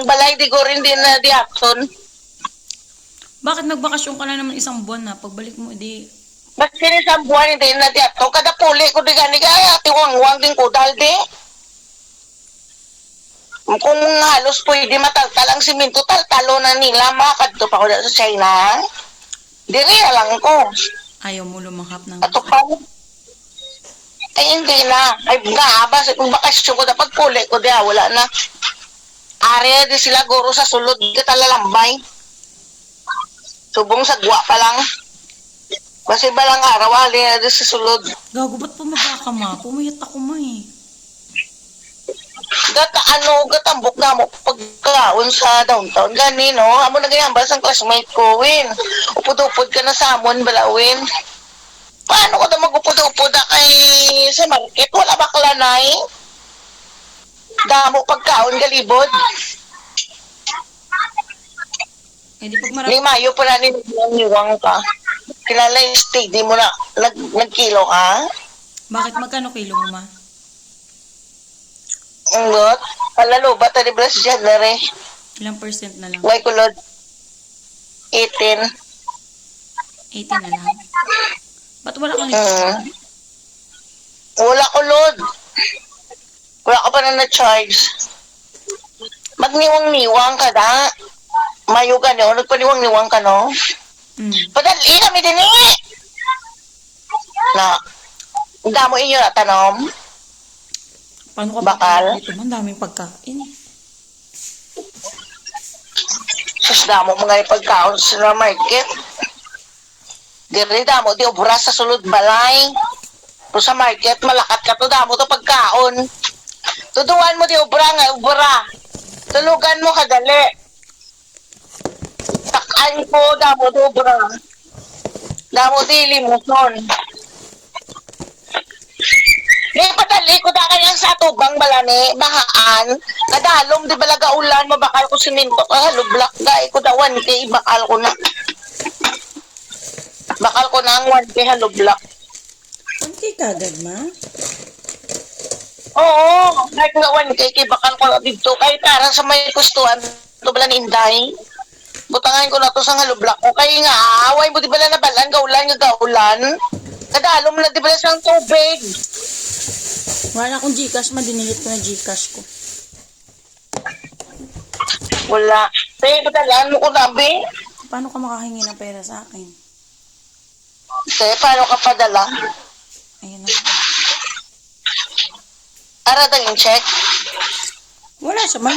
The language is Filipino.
ng balay, di ko rin din na di action. Bakit nagbakasyon ka na naman isang buwan na? Pagbalik mo, di... Ba't sinisang buwan hindi na di action? Kada puli ko di gani kaya, tiwang-wang din ko daldi. Kung halos pwede mataltal ang simento, taltalo na nila, makakadto pa ko sa China. Diri lang ko. Ayaw mo lumanghap ng... Ato pa. Ay, hindi na. Ay, nga, basta kung bakasyon ko, dapat puli ko diya, wala na. Area di sila guro sa sulod, di talalambay. Subong sagwa pa lang. Basta balang araw, ali na di sa sulod. Gago, ba't pumaba ka ma? Pumayat ako ma eh. Gatambok na mo pagkaon sa downtown. Gani, no? Amo na ganyan, basta ang classmate ko, win. Upod-upod ka na sa amon, balawin. Paano ko na mag-upod-upod kay sa market? Wala bakla na eh. Damo pagkaon, galibod. Eh di pag marami... Ni Mayo pa na niwang ka. Kilala yung steak, di mo na nagkilo ka? Bakit magkano kilo mo ma? Ngot, palalo ba tani blas dyan na rin? Ilang percent na lang? Way kulod. 18. 80 na lang? Ba't wala kang Wala kulod. Wala ka pa na na-charge. Magniwang-niwang ka na. Mayo ka no? Nagpaniwang-niwang ka no? Padali kami din eh. Na, damo inyo na tanom. Paano ka Bakal? dito man? Daming pagkain eh. Sus, damo mga ipagkaon sa market. Diri damo, di obra sa sulod balay. Pero sa market, malakat ka to, damo to pagkaon. Tuduan mo di obra nga, obra. Tulugan mo kadali. Takaan ko, damo di obra. Damo di limuson. May padali ko da kanyang sa tubang balani, bahaan. Kadalom, di balaga ulan, mabakal ko siminto. Halublak da, ko da 1K, bakal ko na. Bakal ko na ang 1K halublak. Okay kagad ma? Oo, kahit nga 1K, kay bakal ko na dito. Kahit para sa may kustuhan, ito bala ninday. Butangan ko na to sa halublak ko. Kaya nga, away mo di bala na balan, gaulan. Kadalom na di bala sa tubig. Wala na akong Gcash ma, dinilit ko na Gcash ko. Wala. Kaya batalaan mo ko nabi. Paano ka makahingi ng pera sa akin? Kaya paano ka padala? Ayun na. Aratang yung check. Wala siya man.